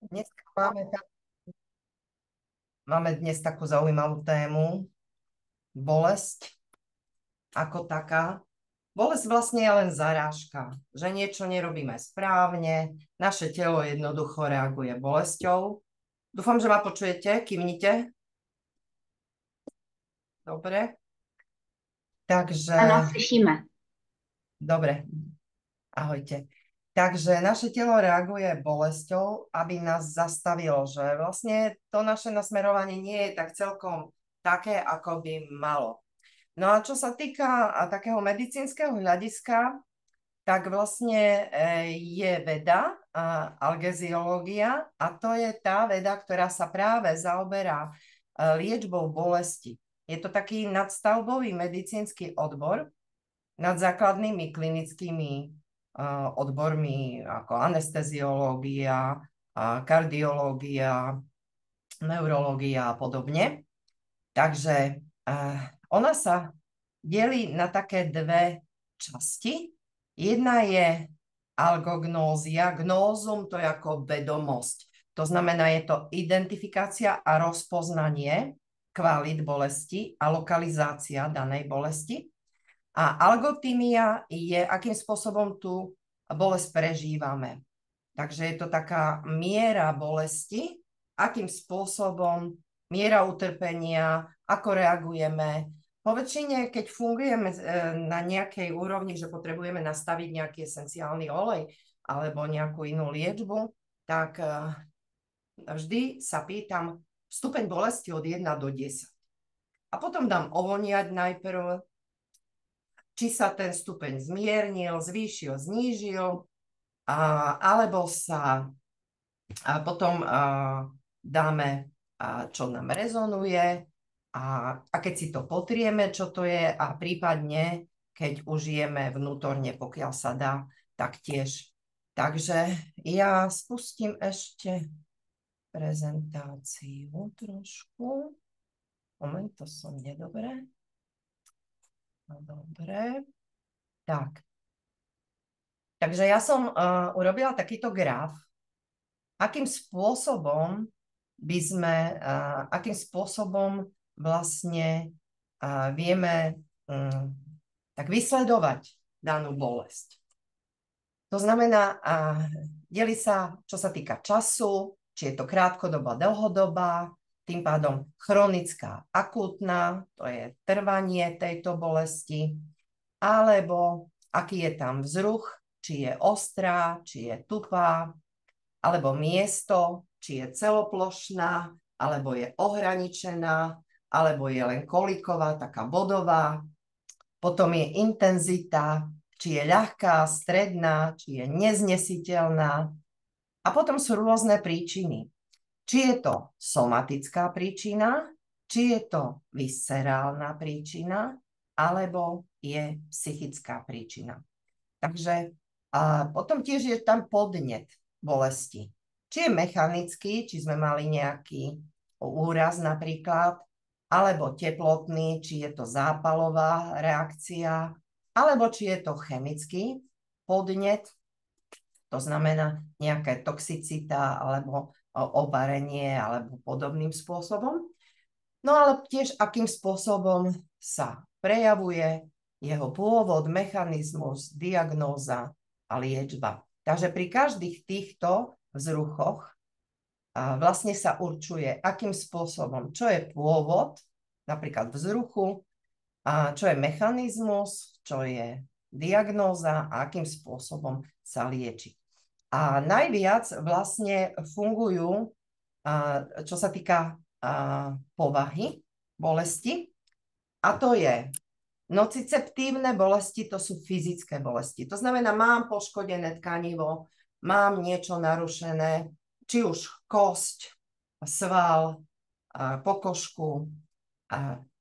Dnes máme dnes takú zaujímavú tému, bolesť ako taká. Bolesť vlastne je len zarážka, že niečo nerobíme správne, naše telo jednoducho reaguje bolesťou. Dúfam, že ma počujete, kývnite. Dobre. Ano, Takže, slyšíme. dobre, ahojte. Takže naše telo reaguje bolesťou, aby nás zastavilo, že vlastne to naše nasmerovanie nie je tak celkom také, ako by malo. No a čo sa týka takého medicínskeho hľadiska, tak vlastne je veda, algeziológia, a to je tá veda, ktorá sa práve zaoberá liečbou bolesti. Je to taký nadstavbový medicínsky odbor nad základnými klinickými odbormi ako anesteziológia, kardiológia, neurológia a podobne. Takže ona sa delí na také dve časti. Jedna je algognózia. Gnózum to je ako vedomosť. To znamená, je to identifikácia a rozpoznanie kvalít bolesti a lokalizácia danej bolesti. A algotímia je, akým spôsobom tú bolesť prežívame. Takže je to taká miera bolesti, akým spôsobom, miera utrpenia, ako reagujeme. Po väčšine, keď fungujeme na nejakej úrovni, že potrebujeme nastaviť nejaký esenciálny olej alebo nejakú inú liečbu, tak vždy sa pýtam stupeň bolesti od 1 do 10. A potom dám ovoniať najprv, či sa ten stupeň zmiernil, zvýšil, znížil, alebo sa potom dáme, čo nám rezonuje a keď si to potrieme, čo to je a prípadne, keď užijeme vnútorne, pokiaľ sa dá, tak tiež. Takže ja spustím ešte prezentáciu trošku. Moment, to som nedobre. No, dobre. Tak. Takže ja som urobila takýto graf, akým spôsobom by sme, akým spôsobom vlastne vieme tak vysledovať danú bolesť. To znamená, delí sa, čo sa týka času, či je to krátkodobá, dlhodobá, tým pádom chronická, akútna, to je trvanie tejto bolesti, alebo aký je tam vzruch, či je ostrá, či je tupá, alebo miesto, či je celoplošná, alebo je ohraničená, alebo je len koliková, taká bodová. Potom je intenzita, či je ľahká, stredná, či je neznesiteľná. A potom sú rôzne príčiny. Či je to somatická príčina, či je to viscerálna príčina, alebo je psychická príčina. Takže potom tiež je tam podnet bolesti. Či je mechanický, či sme mali nejaký úraz napríklad, alebo teplotný, či je to zápalová reakcia, alebo či je to chemický podnet, to znamená nejaká toxicita alebo obarenie alebo podobným spôsobom. No ale tiež akým spôsobom sa prejavuje jeho pôvod, mechanizmus, diagnóza a liečba. Takže pri každých týchto vzruchoch vlastne sa určuje, akým spôsobom, čo je pôvod, napríklad vzruchu, a čo je mechanizmus, čo je diagnóza a akým spôsobom sa lieči. A najviac vlastne fungujú, čo sa týka povahy bolesti, a to je nociceptívne bolesti, to sú fyzické bolesti. To znamená, mám poškodené tkanivo, mám niečo narušené, či už kosť, sval, pokožku.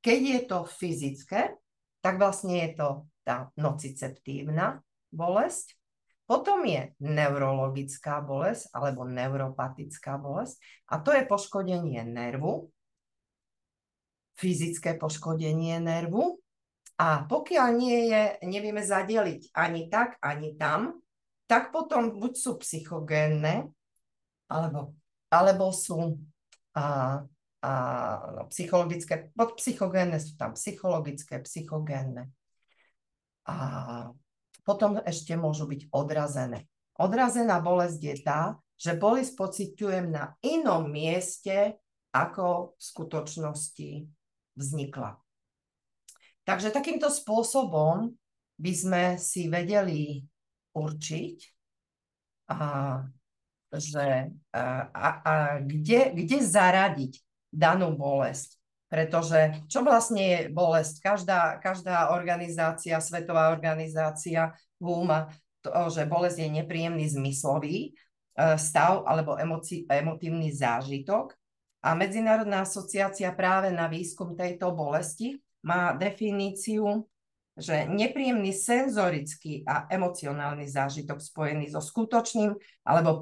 Keď je to fyzické, tak vlastne je to tá nociceptívna bolesť. Potom je neurologická bolesť alebo neuropatická bolesť a to je poškodenie nervu, fyzické poškodenie nervu. A pokiaľ nevieme zadeliť ani tak, ani tam, tak potom buď sú psychogénne, alebo alebo sú psychologické, podpsychogénne sú tam psychologické, psychogénne. A potom ešte môžu byť odrazené. Odrazená bolesť je tá, že bolesť pociťujem na inom mieste, ako v skutočnosti vznikla. Takže takýmto spôsobom by sme si vedeli určiť, kde zaradiť danú bolesť. Pretože čo vlastne je bolesť? Každá organizácia, svetová organizácia WHO má to, že bolesť je nepríjemný zmyslový stav alebo emotívny zážitok. A Medzinárodná asociácia práve na výskum tejto bolesti má definíciu, že nepríjemný senzorický a emocionálny zážitok spojený so skutočným alebo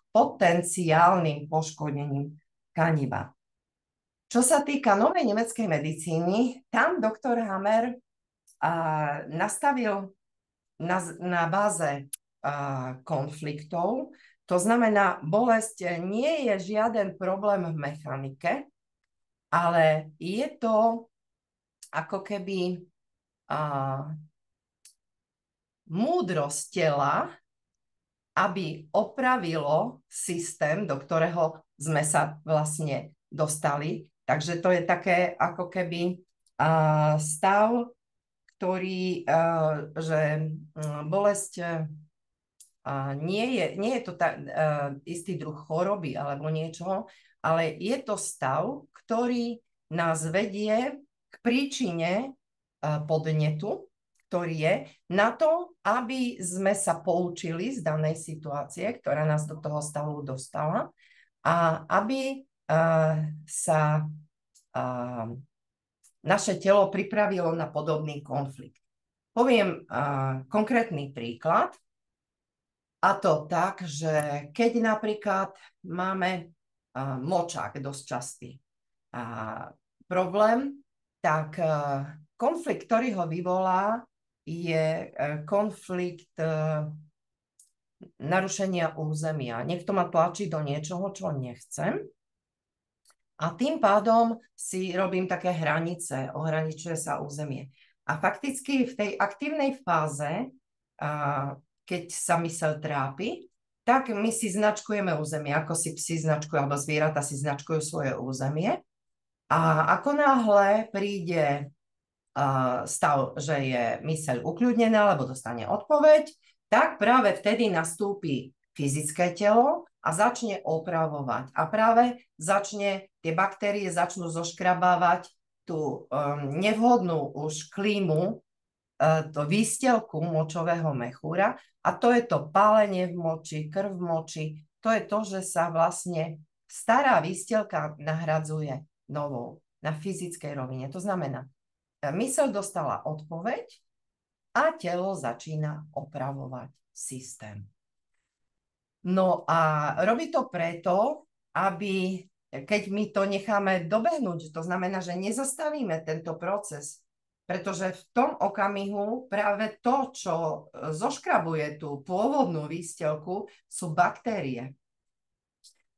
potenciálnym poškodením tkaniva. Čo sa týka novej nemeckej medicíny, tam doktor Hammer nastavil na báze konfliktov. To znamená, bolesť nie je žiaden problém v mechanike, ale je to ako keby múdrosť tela, aby opravilo systém, do ktorého sme sa vlastne dostali. Takže to je také ako keby stav, ktorý, že bolesť nie je to istý druh choroby alebo niečoho, ale je to stav, ktorý nás vedie k príčine podnetu, ktorý je na to, aby sme sa poučili z danej situácie, ktorá nás do toho stavu dostala a aby sa naše telo pripravilo na podobný konflikt. Poviem konkrétny príklad, a to tak, že keď napríklad máme močák dosť častý problém, tak konflikt, ktorý ho vyvolá, je konflikt narušenia územia. Niekto ma tlačí do niečoho, čo nechcem. A tým pádom si robím také hranice, ohraničuje sa územie. A fakticky v tej aktívnej fáze, keď sa myseľ trápi, tak my si značkujeme územie, ako si psi značkujú, alebo zvieratá si značkujú svoje územie. A ako náhle príde stav, že je myseľ ukľudnená, alebo dostane odpoveď, tak práve vtedy nastúpi fyzické telo a začne opravovať. A práve tie baktérie začnú zoškrabávať tú nevhodnú už klímu, to výstelku močového mechúra, a to je to pálenie v moči, krv v moči, to je to, že sa vlastne stará výstelka nahradzuje novou na fyzickej rovine. To znamená, myseľ dostala odpoveď a telo začína opravovať systém. No a robí to preto, aby keď my to necháme dobehnúť, to znamená, že nezastavíme tento proces, pretože v tom okamihu práve to, čo zoškrabuje tú pôvodnú výstelku, sú baktérie.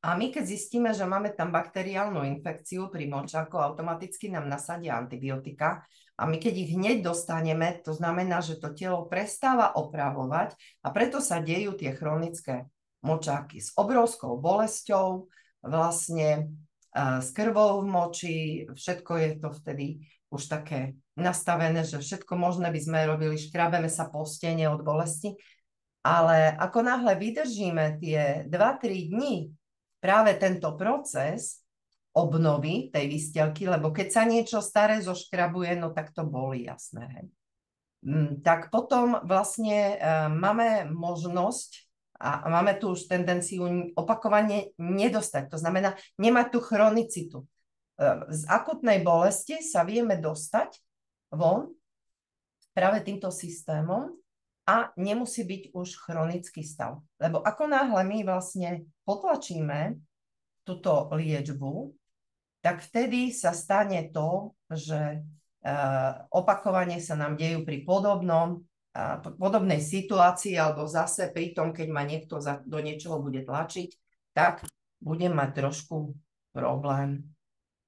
A my keď zistíme, že máme tam bakteriálnu infekciu pri močáku, automaticky nám nasadia antibiotika. A my keď ich hneď dostaneme, to znamená, že to telo prestáva opravovať a preto sa dejú tie chronické močáky s obrovskou bolesťou, vlastne s krvou v moči, všetko je to vtedy už také nastavené, že všetko možné by sme robili, škrabeme sa po stene od bolesti, ale ako náhle vydržíme tie 2-3 dni práve tento proces obnovy tej výstelky, lebo keď sa niečo staré zoškrabuje, no tak to boli, jasné. Hej. Tak potom vlastne máme možnosť a máme tu už tendenciu opakovane nedostať. To znamená, nemať tú chronicitu. Z akutnej bolesti sa vieme dostať von práve týmto systémom a nemusí byť už chronický stav. Lebo ako náhle my vlastne potlačíme túto liečbu, tak vtedy sa stane to, že opakovane sa nám dejú pri podobnej situácii alebo zase pri tom, keď ma niekto do niečoho bude tlačiť, tak budem mať trošku problém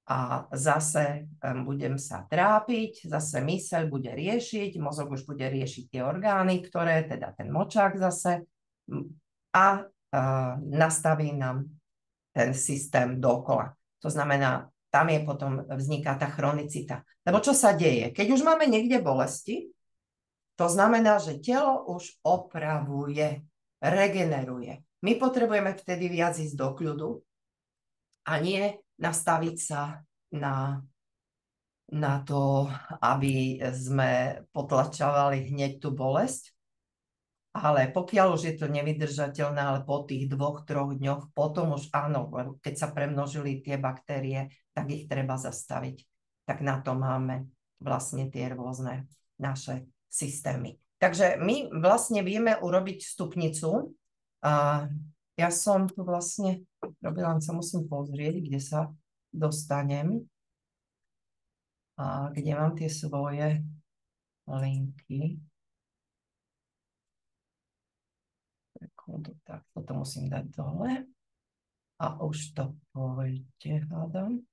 a zase budem sa trápiť, zase myseľ bude riešiť, mozog už bude riešiť tie orgány, ktoré, teda ten močák zase a nastaví nám ten systém dokola. To znamená, tam je potom vzniká tá chronicita. Lebo čo sa deje? Keď už máme niekde bolesti, to znamená, že telo už opravuje, regeneruje. My potrebujeme vtedy viac ísť do kľudu a nie nastaviť sa na to, aby sme potlačovali hneď tú bolesť. Ale pokiaľ už je to nevydržateľné, ale po tých 2-3 dňoch, potom už áno, keď sa premnožili tie baktérie, tak ich treba zastaviť. Tak na to máme vlastne tie rôzne naše systémy. Takže my vlastne vieme urobiť stupnicu. Ja som tu vlastne robila, len sa musím pozrieť, kde sa dostanem. A kde mám tie svoje linky. Tak, toto musím dať dole. A už to pôjde, hádam.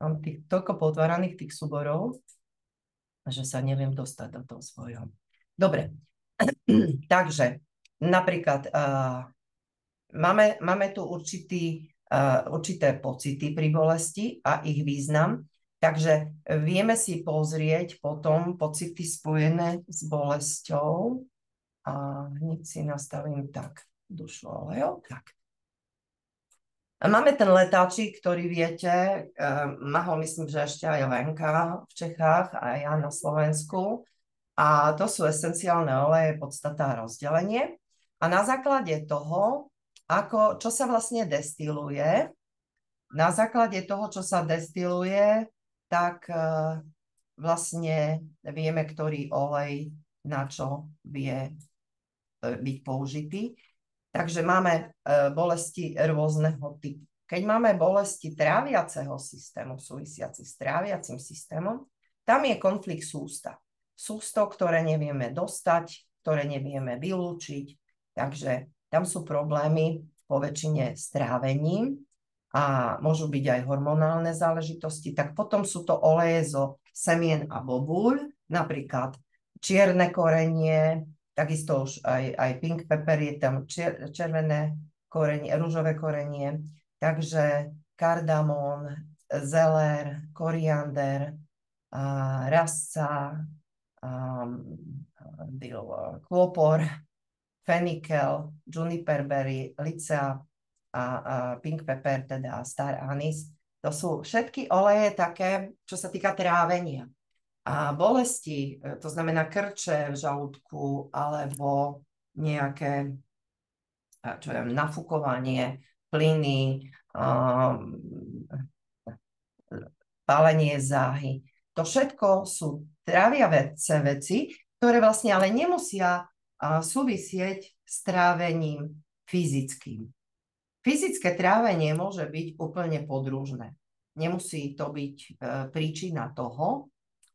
Mám toľko potváraných tých súborov, že sa neviem dostať do toho svojho. Dobre, takže napríklad máme tu určité pocity pri bolesti a ich význam, takže vieme si pozrieť potom pocity spojené s bolesťou a hneď si nastavím tak dušu olejov, tak. Máme ten letáčik, ktorý viete, má ho myslím, že ešte aj Lenka v Čechách a ja na Slovensku. A to sú esenciálne oleje, podstata a rozdelenie. A na základe toho, čo sa vlastne destiluje, na základe toho, čo sa destiluje, tak vlastne vieme, ktorý olej na čo vie byť použitý. Takže máme bolesti rôzneho typu. Keď máme bolesti tráviaceho systému, súvisiaci s tráviacim systémom, tam je konflikt sústav. Sústav, ktoré nevieme dostať, ktoré nevieme vylúčiť, takže tam sú problémy po väčšine s trávením a môžu byť aj hormonálne záležitosti. Tak potom sú to oleje zo semien a bobúľ, napríklad čierne korenie, takisto už aj pink pepper, je tam červené korenie, ružové korenie, takže kardamón, zeler, koriander, rasca, klopor, fenikel, juniper berry, licea a pink pepper, teda star anise. To sú všetky oleje také, čo sa týka trávenia. A bolesti, to znamená krče v žalúdku alebo nejaké nafúkovanie, plyny, pálenie záhy. To všetko sú tráviace veci, ktoré vlastne ale nemusia súvisieť s trávením fyzickým. Fyzické trávenie môže byť úplne podružné. Nemusí to byť príčina toho,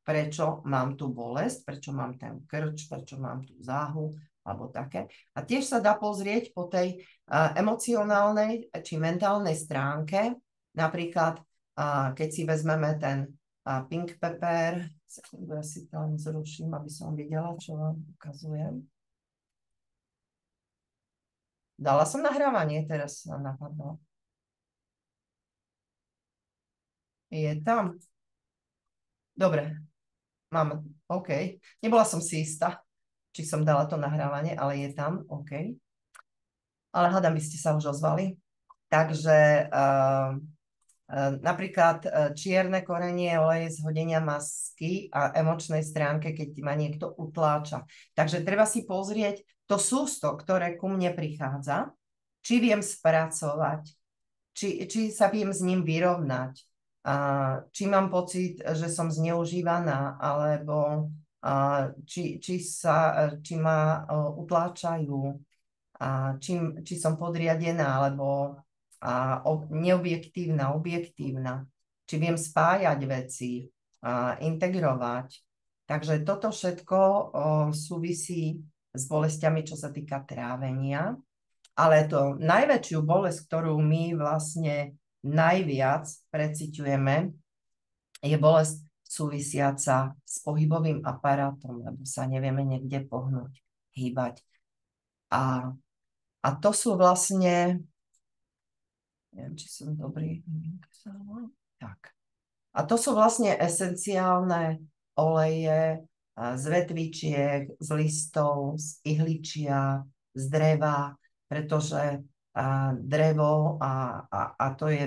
prečo mám tú bolesť, prečo mám ten krč, prečo mám tú záhu, alebo také. A tiež sa dá pozrieť po tej emocionálnej či mentálnej stránke. Napríklad, keď si vezmeme ten pink pepper, ja si tam zruším, aby som videla, čo vám ukazujem. Dala som nahrávanie, teraz sa napadlo. Je tam. Dobre. Mám, OK. Nebola som si istá, či som dala to nahrávanie, ale je tam, OK. Ale hádam, by ste sa už ozvali. Takže napríklad čierne korenie, oleje z hodenia masky a emočnej stránke, keď ma niekto utláča. Takže treba si pozrieť to sústo, ktoré ku mne prichádza, či viem spracovať, či sa viem s ním vyrovnať, či mám pocit, že som zneužívaná, alebo či ma utláčajú, či som podriadená, alebo neobjektívna, objektívna, či viem spájať veci, integrovať. Takže toto všetko súvisí s bolestiami, čo sa týka trávenia. Ale to najväčšiu bolesť, ktorú my vlastne najviac preciťujeme, je bolesť súvisiaca s pohybovým aparátom, lebo sa nevieme niekde pohnúť, hýbať. A to sú vlastne, neviem, či som dobrý, tak. A to sú vlastne esenciálne oleje z vetvičiek, z listov, z ihličia, z dreva, pretože drevo a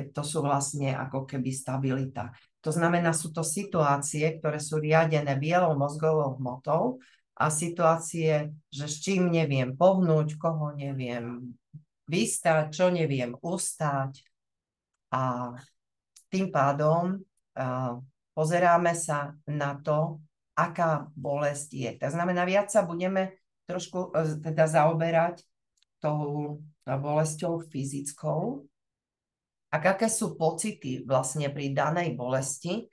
to sú vlastne ako keby stabilita. To znamená, sú to situácie, ktoré sú riadené bielou mozgovou hmotou a situácie, že s čím neviem pohnúť, koho neviem vystať, čo neviem ustať. A tým pádom pozeráme sa na to, aká bolesť je. To znamená, viac sa budeme trošku teda zaoberať tou bolesťou fyzickou a aké sú pocity vlastne pri danej bolesti.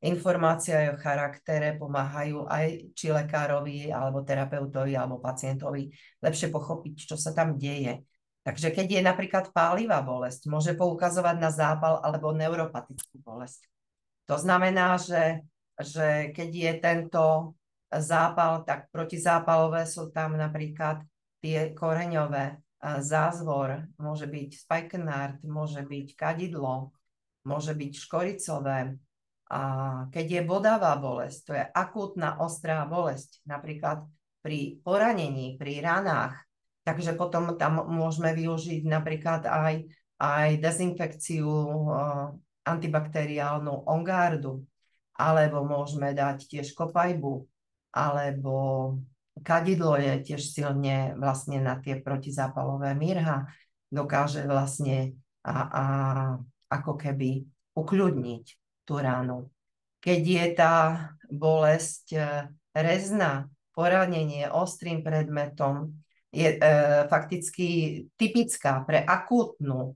Informácie o charaktere pomáhajú aj či lekárovi, alebo terapeutovi, alebo pacientovi lepšie pochopiť, čo sa tam deje. Takže keď je napríklad pálivá bolesť, môže poukazovať na zápal alebo neuropatickú bolesť. To znamená, že keď je tento zápal, tak protizápalové sú tam napríklad tie koreňové, zázvor, môže byť spikenard, môže byť kadidlo, môže byť škoricové. A keď je bodavá bolesť, to je akútna ostrá bolesť, napríklad pri poranení, pri ranách, takže potom tam môžeme využiť napríklad aj dezinfekciu antibakteriálnu Ongardu, alebo môžeme dať tiež kopajbu, alebo kadidlo je tiež silne vlastne na tie protizápalové mirha, dokáže vlastne ako keby ukľudniť tú ránu. Keď je tá bolesť rezná, poranenie ostrým predmetom, je fakticky typická pre akútnu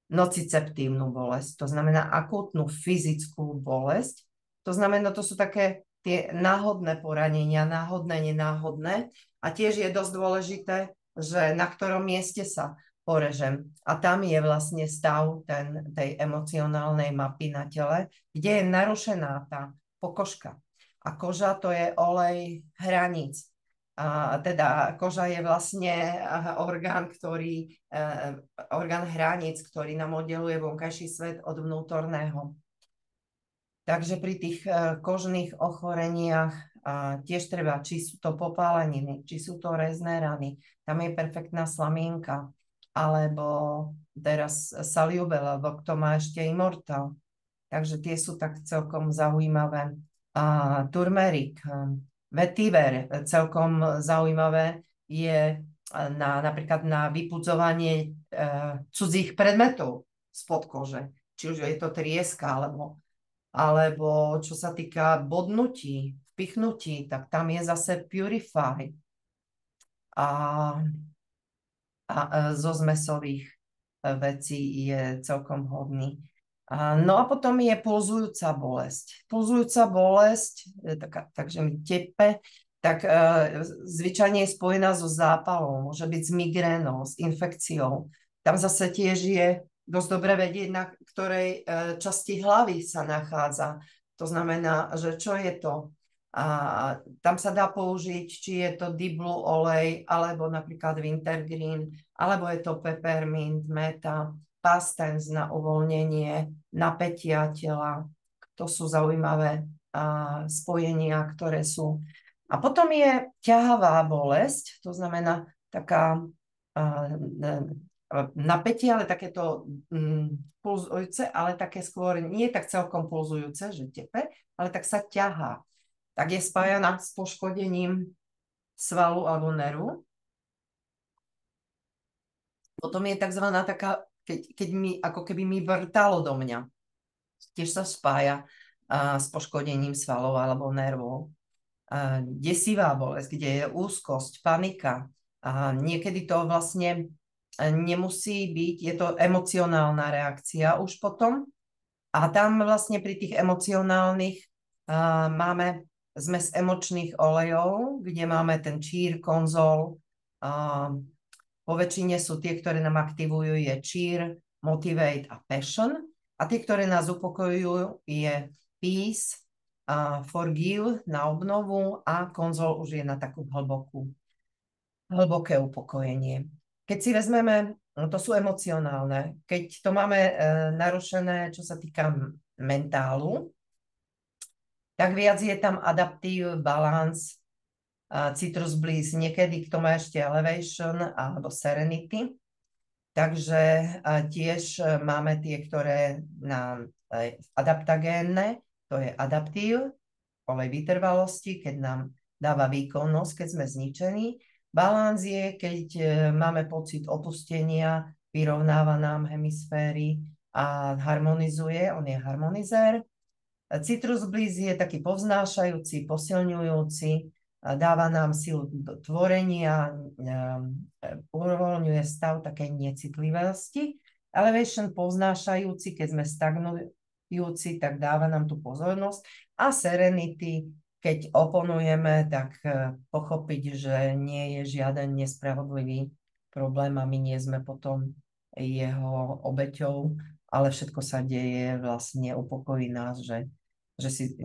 nociceptívnu bolesť, to znamená akútnu fyzickú bolesť. To znamená, to sú také tie náhodné poranenia, náhodné, nenáhodné. A tiež je dosť dôležité, že na ktorom mieste sa porežem. A tam je vlastne stav tej emocionálnej mapy na tele, kde je narušená tá pokožka. A koža to je olej hraníc. Teda koža je vlastne orgán hraníc, ktorý nám oddeluje vonkajší svet od vnútorného. Takže pri tých kožných ochoreniach tiež treba, či sú to popáleniny, či sú to rezné rany, tam je perfektná slamienka, alebo teraz Saliubel, alebo kto má ešte Immortal. Takže tie sú tak celkom zaujímavé. Turmerik, vetiver, celkom zaujímavé je napríklad na vypudzovanie cudzích predmetov spod kože. Či už je to trieska, alebo čo sa týka bodnutí, vpichnutí, tak tam je zase Purify. A zo zmesových vecí je celkom hodný. No a potom je pulzujúca bolesť. Pulzujúca bolesť, takže mi tepe, tak zvyčajne je spojená so zápalom, môže byť s migrénou, s infekciou. Tam zase tiež je dosť dobre vedieť, na ktorej časti hlavy sa nachádza. To znamená, že čo je to? A tam sa dá použiť, či je to deep blue olej, alebo napríklad wintergreen, alebo je to peppermint, meta, pastens na uvoľnenie napätia tela. To sú zaujímavé spojenia, ktoré sú. A potom je ťahavá bolesť, to znamená taká napätie, ale takéto pulzujúce, ale také skôr nie tak celkom pulzujúce, že tepe, ale tak sa ťahá. Tak je spájaná s poškodením svalu alebo nervu. Potom je takzvaná taká, keď mi ako keby mi vrtalo do mňa. Tiež sa spája s poškodením svalov alebo nervov. Desivá bolesť, kde je úzkosť, panika. Niekedy to vlastne nemusí byť, je to emocionálna reakcia už potom. A tam vlastne pri tých emocionálnych máme zmes emočných olejov, kde máme ten čír, konzol, Po väčšine sú tie, ktoré nám aktivujú, je cheer, motivate a passion. A tie, ktoré nás upokojujú, je peace, forgive na obnovu a konzol už je na takú hlboké upokojenie. Keď si vezmeme, to sú emocionálne, keď to máme narušené, čo sa týka mentálu, tak viac je tam adaptív, balance, citrus bliss, niekedy kto má ešte elevation alebo serenity. Takže tiež máme tie, ktoré nám adaptagénne, to je adaptív, olej vytrvalosti, keď nám dáva výkonnosť, keď sme zničení. Balans je, keď máme pocit opustenia, vyrovnáva nám hemisféry a harmonizuje, on je harmonizér. Citrus bliss je taký povznášajúci, posilňujúci, dáva nám silu tvorenia, uvoľňuje stav takej necitlivosti. Elevation povznášajúci, keď sme stagnujúci, tak dáva nám tú pozornosť. A serenity, keď oponujeme, tak pochopiť, že nie je žiaden nespravodlivý problém a my nie sme potom jeho obeťou, ale všetko sa deje, vlastne upokojí nás, že si,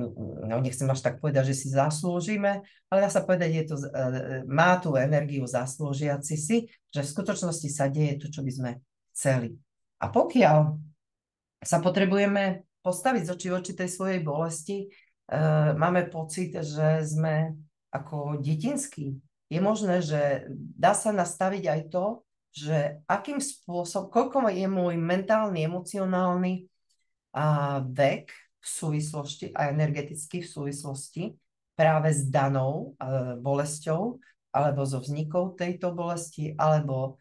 no nechcem až tak povedať, že si zaslúžime, ale dá sa povedať, je to, má tú energiu zaslúžiaci si, že v skutočnosti sa deje to, čo by sme chceli. A pokiaľ sa potrebujeme postaviť z očí v oči tej svojej bolesti, máme pocit, že sme ako detinskí. Je možné, že dá sa nastaviť aj to, že akým spôsobom, koľko je môj mentálny, emocionálny vek v súvislosti a energeticky v súvislosti práve s danou bolesťou alebo so vznikou tejto bolesti alebo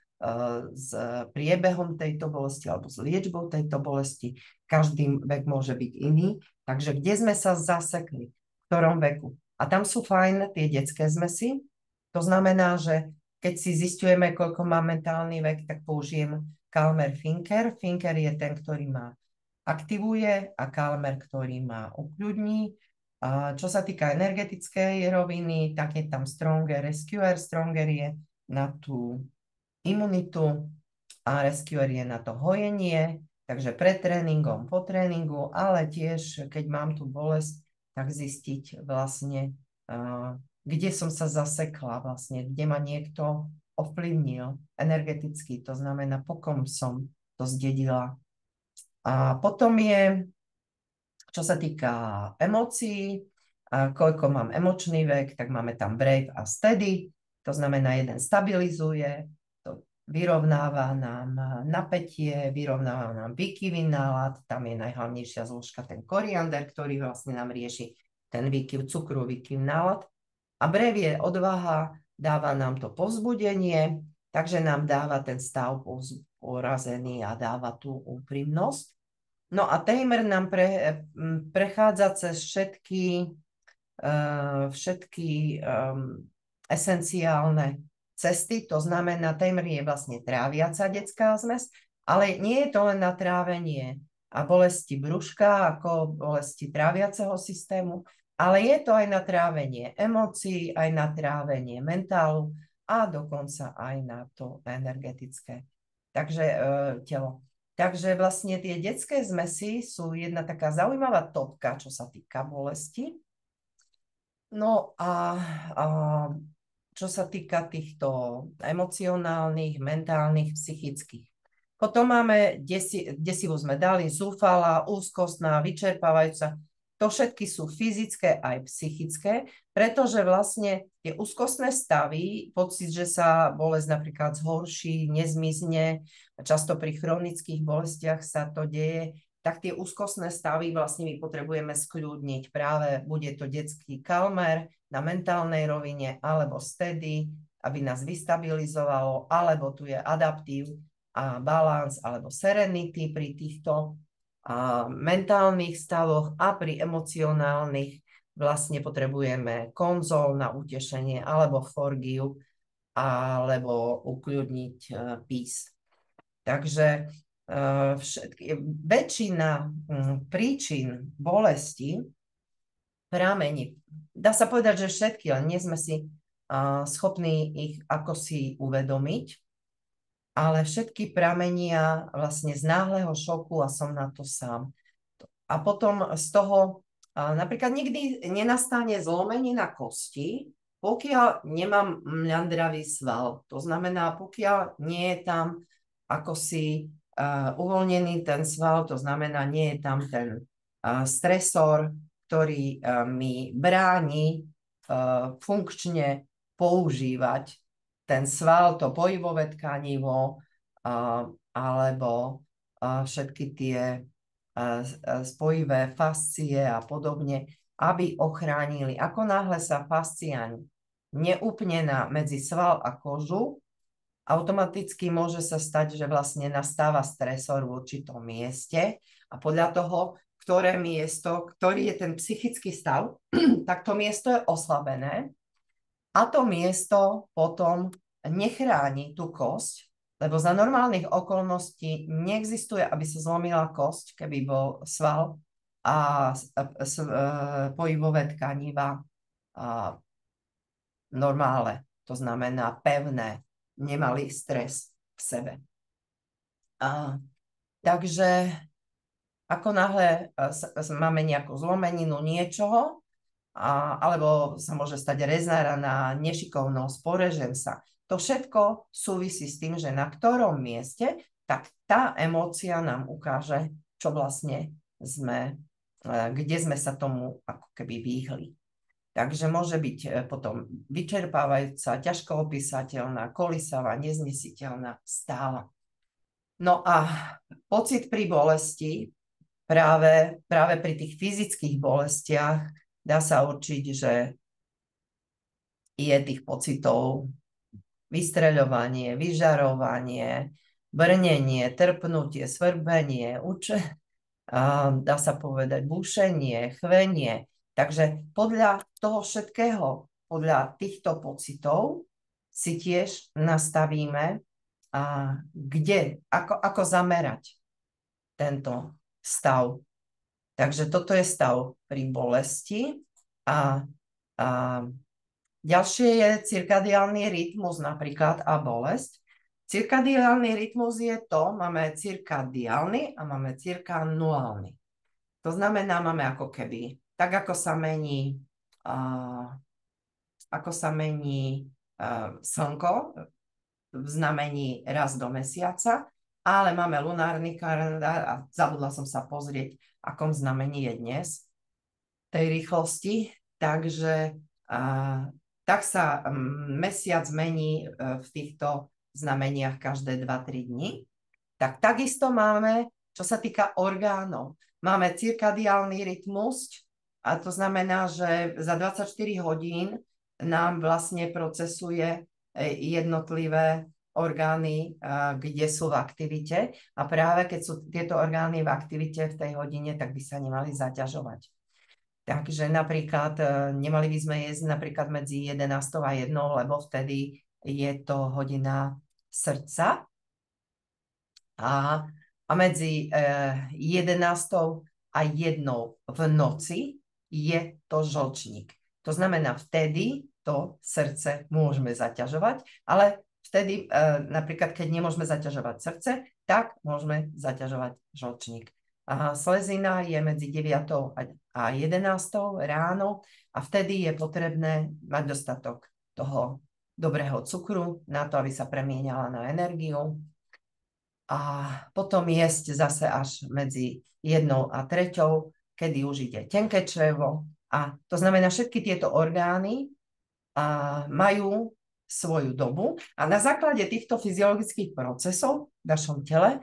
s priebehom tejto bolesti alebo s liečbou tejto bolesti. Každý vek môže byť iný. Takže kde sme sa zasekli? V ktorom veku? A tam sú fajn tie detské zmesy. To znamená, že keď si zisťujeme, koľko má mentálny vek, tak použijem Calmer Finker. Finker je ten, ktorý ma aktivuje a Calmer, ktorý ma ukľudní. A čo sa týka energetickej roviny, tak je tam Stronger, Rescuer. Stronger je na tú imunitu a Rescuer je na to hojenie, takže pred tréningom, po tréningu, ale tiež, keď mám tú bolesť, tak zistiť vlastne, kde som sa zasekla, vlastne, kde ma niekto ovplyvnil energeticky, to znamená, po kom som to zdedila. A potom je, čo sa týka emócií, koľko mám emočný vek, tak máme tam Brave a Steady, to znamená, jeden stabilizuje, to vyrovnáva nám napätie, vyrovnáva nám výkyvy nálad, tam je najhlavnejšia zložka ten koriander, ktorý vlastne nám rieši ten výkyv cukru, výkyv nálad. A Brave je odvaha, dáva nám to povzbudenie, takže nám dáva ten stav porazený a dáva tú úprimnosť. No a Tamer nám prechádza cez všetky esenciálne cesty, to znamená, Tamer je vlastne tráviaca detská zmes, ale nie je to len na trávenie a bolesti brúška, ako bolesti tráviaceho systému, ale je to aj na trávenie emócií, aj na trávenie mentálu a dokonca aj na to energetické. Takže telo. Takže vlastne tie detské zmesy sú jedna taká zaujímavá topka, čo sa týka bolesti. No a čo sa týka týchto emocionálnych, mentálnych, psychických. Potom máme, desivú sme dali, zúfalá, úzkostná, vyčerpávajúca. To všetky sú fyzické aj psychické, pretože vlastne tie úzkostné stavy, pocit, že sa bolesť napríklad zhorší, nezmizne, často pri chronických bolestiach sa to deje, tak tie úzkostné stavy vlastne my potrebujeme skľudniť. Práve bude to detský Calmer na mentálnej rovine, alebo Steady, aby nás vystabilizovalo, alebo tu je adaptív a balance, alebo Serenity pri týchto mentálnych stavoch a pri emocionálnych vlastne potrebujeme konzol na utešenie alebo forgive alebo ukľudniť peace. Takže väčšina príčin bolesti pramení. Dá sa povedať, že všetky, ale nie sme si schopní ich ako si uvedomiť. ale všetky pramenia vlastne z náhleho šoku a som na to sám. A potom z toho napríklad nikdy nenastane zlomenina kosti, pokiaľ nemám mľandravý sval. To znamená, pokiaľ nie je tam ako si uvoľnený ten sval, to znamená, nie je tam ten stresor, ktorý mi bráni funkčne používať ten sval, to pohybové tkanivo alebo všetky tie spojivé fascie a podobne, aby ochránili. Ako náhle sa fascia neupnená medzi sval a kožu, automaticky môže sa stať, že vlastne nastáva stresor v určitom mieste a podľa toho, ktoré miesto, ktorý je ten psychický stav, tak to miesto je oslabené a to miesto potom nechráni tú kosť, lebo za normálnych okolností neexistuje, aby sa zlomila kosť, keby bol sval a pohybové tkaniva normále, to znamená pevné, nemali stres v sebe. Takže ako náhle máme nejakú zlomeninu niečoho, alebo sa môže stať rezárana, nešikovnosť, porežem sa, to všetko súvisí s tým, že na ktorom mieste, tak tá emócia nám ukáže, čo vlastne sme, kde sme sa tomu ako keby vyhli. Takže môže byť potom vyčerpávajúca, ťažko opísateľná, kolísavá, neznesiteľná, stála. No a pocit pri bolesti, práve pri tých fyzických bolestiach, dá sa určiť, že je tých pocitov vystreľovanie, vyžarovanie, brnenie, trpnutie, svrbenie, dá sa povedať bušenie, chvenie. Takže podľa toho všetkého, podľa týchto pocitov si tiež nastavíme, ako zamerať tento stav. Takže toto je stav pri bolesti a ďalšie je cirkadiálny rytmus napríklad a bolesť. Cirkadiálny rytmus je to, máme cirkadiálny a máme cirkanuálny. To znamená, máme ako keby, tak ako sa mení slnko v znamení raz do mesiaca, ale máme lunárny kalendár a zabudla som sa pozrieť, akom znamení je dnes tej rýchlosti. Takže tak sa mesiac mení v týchto znameniach každé 2-3 dni. Tak takisto máme, čo sa týka orgánov, máme cirkadiálny rytmus a to znamená, že za 24 hodín nám vlastne procesuje jednotlivé orgány, kde sú v aktivite a práve keď sú tieto orgány v aktivite v tej hodine, tak by sa nemali zaťažovať. Takže napríklad nemali by sme jesť napríklad medzi 11 a 1, lebo vtedy je to hodina srdca a medzi 11 a 1 v noci je to žlčník. To znamená, vtedy to srdce môžeme zaťažovať, ale vtedy napríklad, keď nemôžeme zaťažovať srdce, tak môžeme zaťažovať žlčník. Slezina je medzi 9 a 11 ráno a vtedy je potrebné mať dostatok toho dobrého cukru na to, aby sa premieňala na energiu. A potom jesť zase až medzi 1 a 3, kedy už ide tenké črevo. A to znamená, všetky tieto orgány majú svoju dobu a na základe týchto fyziologických procesov v našom tele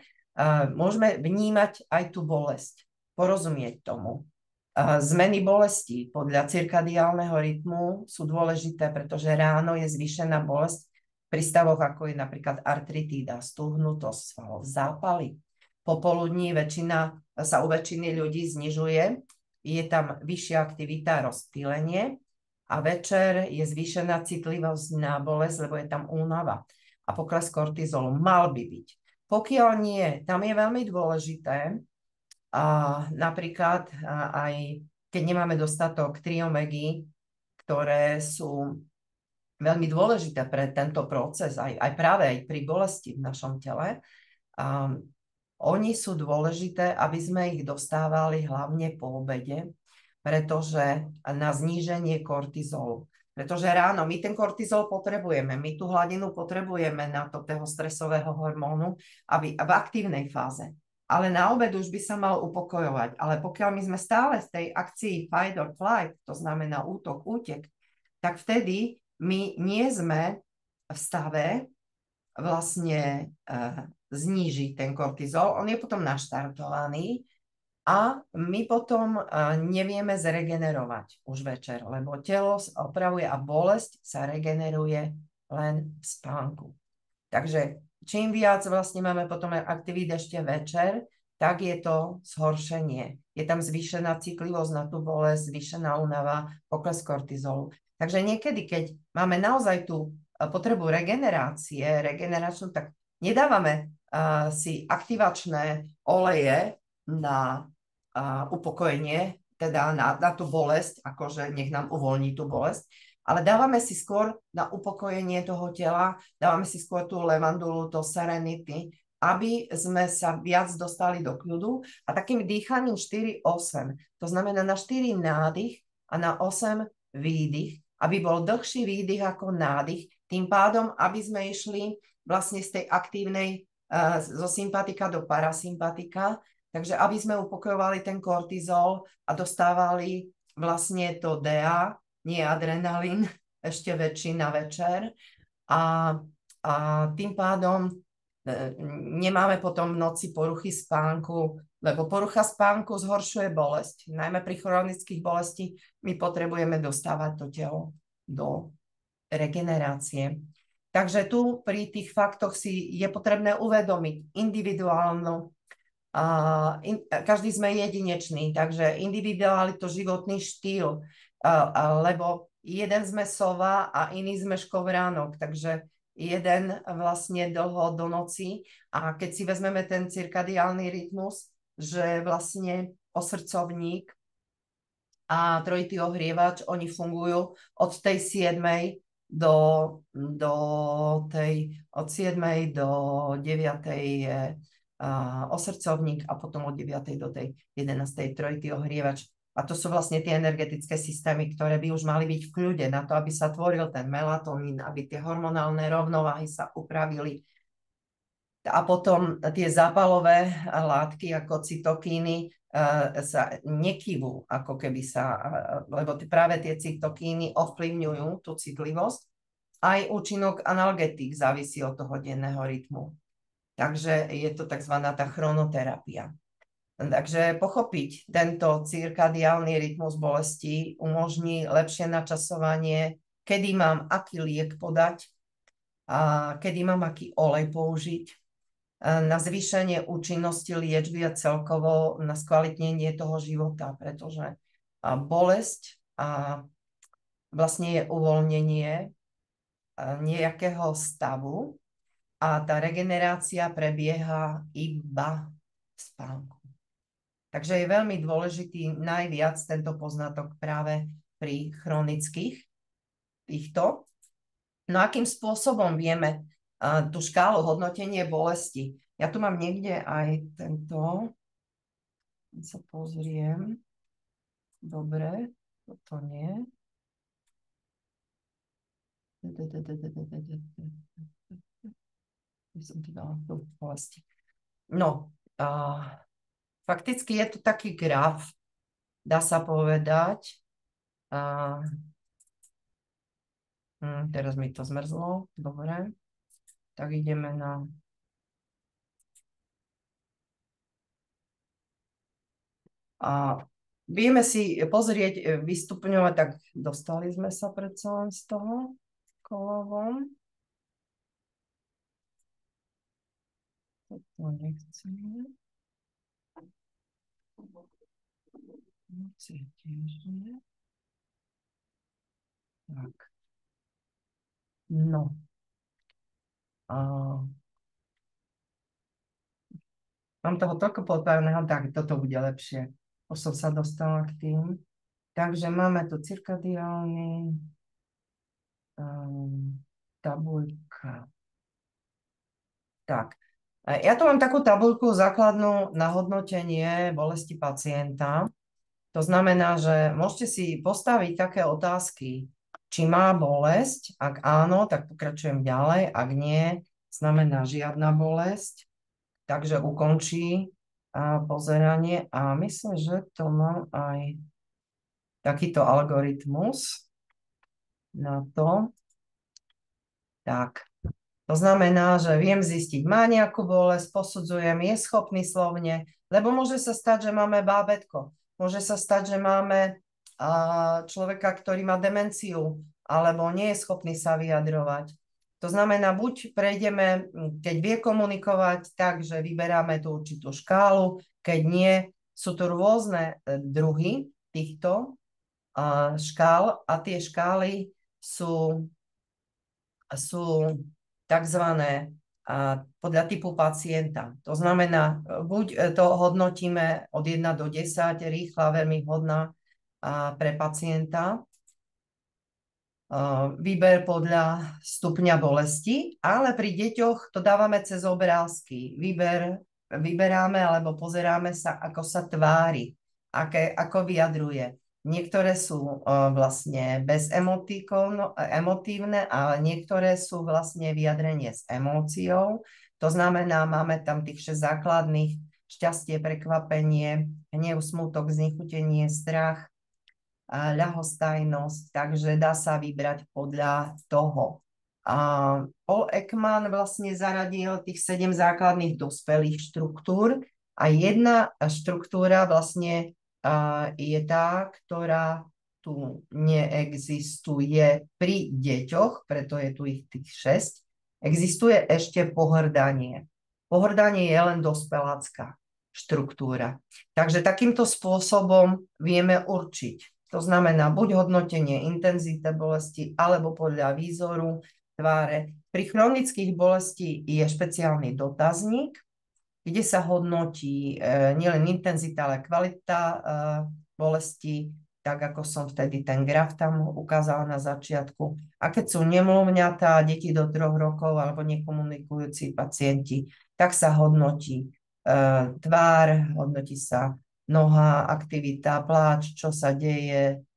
môžeme vnímať aj tú bolesť, porozumieť tomu. Zmeny bolesti podľa cirkadiálneho rytmu sú dôležité, pretože ráno je zvýšená bolesť pri stavoch, ako je napríklad artritída, stuhnutosť svalov, zápaly. Popoludní sa u väčšiny ľudí znižuje, je tam vyššia aktivita, rozptýlenie a večer je zvýšená citlivosť na bolesť, lebo je tam únava a pokles kortizolu. Mal by byť. Pokiaľ nie, tam je veľmi dôležité, napríklad aj keď nemáme dostatok triomegy, ktoré sú veľmi dôležité pre tento proces, aj práve aj pri bolesti v našom tele. Oni sú dôležité, aby sme ich dostávali hlavne po obede, pretože na zníženie kortizolu. Pretože ráno my ten kortizol potrebujeme, my tú hladinu potrebujeme na to toho stresového hormónu, aby v aktívnej fáze. Ale na obed už by sa mal upokojovať. Ale pokiaľ my sme stále v tej akcii fight or flight, to znamená útok, útek, tak vtedy my nie sme v stave vlastne znížiť ten kortizol. On je potom naštartovaný a my potom nevieme zregenerovať už večer, lebo telo sa opravuje a bolesť sa regeneruje len v spánku. Takže čím viac vlastne máme potom aktivít ešte večer, tak je to zhoršenie. Je tam zvýšená citlivosť na tú bolesť, zvýšená únava, pokles kortizolu. Takže niekedy, keď máme naozaj tú potrebu regeneračnú, tak nedávame si aktivačné oleje na upokojenie, teda na tú bolesť, akože nech nám uvoľní tú bolesť, ale dávame si skôr na upokojenie toho tela, dávame si skôr tú levandulu, to serenity, aby sme sa viac dostali do kľudu a takým dýchaním 4-8, to znamená na 4 nádych a na 8 výdych, aby bol dlhší výdych ako nádych, tým pádom, aby sme išli vlastne z tej aktívnej, zo sympatika do parasympatika, takže aby sme upokojovali ten kortizol a dostávali vlastne to DA, nie adrenalín, ešte väčší na večer. A tým pádom nemáme potom v noci poruchy spánku, lebo porucha spánku zhoršuje bolesť. Najmä pri chronických bolesti my potrebujeme dostávať to telo do regenerácie. Takže tu pri tých faktoch si je potrebné uvedomiť individuálnu. Každý sme jedinečný, takže individuálny to životný štýl, lebo jeden sme sova a iný sme škovránok, takže jeden vlastne dlho do noci a keď si vezmeme ten cirkadiálny rytmus, že vlastne osrdcovník a trojitý ohrievač, oni fungujú od tej 7. od 7. do 9. je osrdcovník a potom od 9. do tej 11. trojitý ohrievač. A to sú vlastne tie energetické systémy, ktoré by už mali byť v kľude na to, aby sa tvoril ten melatonín, aby tie hormonálne rovnováhy sa upravili. A potom tie zápalové látky ako cytokíny sa nekývú, ako keby lebo práve tie cytokíny ovplyvňujú tú citlivosť. Aj účinok analgetík závisí od toho denného rytmu. Takže je to tzv. Tá chronoterapia. Takže pochopiť tento cirkadiálny rytmus bolesti umožní lepšie načasovanie, kedy mám aký liek podať a kedy mám aký olej použiť na zvýšenie účinnosti liečby a celkovo na skvalitnenie toho života, pretože bolesť vlastne je uvoľnenie nejakého stavu a tá regenerácia prebieha iba v spánku. Takže je veľmi dôležitý najviac tento poznatok práve pri chronických týchto. No akým spôsobom vieme tú škálu hodnotenie bolesti? Ja tu mám niekde aj tento. Sa pozriem. Dobre, toto nie. Som tu dala do bolesti. No, fakticky je to taký graf, dá sa povedať. Teraz mi to zmrzlo, dobre. Tak ideme na... vieme si pozrieť, vystupňovať, tak dostali sme sa predsa len z toho kolovom. Toto nechceme. Tak. No. Mám toho toľko podpárneho, tak toto bude lepšie. Už som sa dostala k tým. Takže máme tu cirkadiálny Tabuľka. Tak. Ja tu mám takú tabuľku základnú na hodnotenie bolesti pacienta. To znamená, že môžete si postaviť také otázky, či má bolesť. Ak áno, tak pokračujem ďalej. Ak nie, znamená žiadna bolesť. Takže ukončí pozeranie a myslím, že to mám aj takýto algoritmus na to. Tak. To znamená, že viem zistiť, má nejakú bolesť, posudzujem, je schopný slovne, lebo môže sa stať, že máme bábätko. Môže sa stať, že máme človeka, ktorý má demenciu, alebo nie je schopný sa vyjadrovať. To znamená, buď prejdeme, keď vie komunikovať, tak, že vyberáme tú určitú škálu, keď nie, sú tu rôzne druhy týchto škál a tie škály sú takzvané podľa typu pacienta. To znamená, buď to hodnotíme od 1 do 10, rýchla, veľmi vhodná pre pacienta. Výber podľa stupňa bolesti, ale pri deťoch to dávame cez obrázky. Vyberáme alebo pozeráme sa, ako sa tvári, ako vyjadruje. Niektoré sú vlastne emotívne, ale niektoré sú vlastne vyjadrenie s emóciou. To znamená, máme tam tých 6 základných: šťastie, prekvapenie, hnev, smutok, znechutenie, strach, ľahostajnosť, takže dá sa vybrať podľa toho. Paul Ekman vlastne zaradil tých 7 základných dospelých štruktúr a jedna štruktúra vlastne je tá, ktorá tu neexistuje pri deťoch, preto je tu ich tých 6. Existuje ešte pohŕdanie. Pohŕdanie je len dospelácka štruktúra. Takže takýmto spôsobom vieme určiť. To znamená buď hodnotenie intenzity bolesti, alebo podľa výzoru tváre. Pri chronických bolesti je špeciálny dotazník, kde sa hodnotí nielen intenzita, ale kvalita bolesti, tak ako som vtedy ten graf tam ukázala na začiatku. A keď sú nemluvňatá, deti do 3 rokov alebo nekomunikujúci pacienti, tak sa hodnotí tvár, hodnotí sa noha, aktivita, pláč, čo sa deje.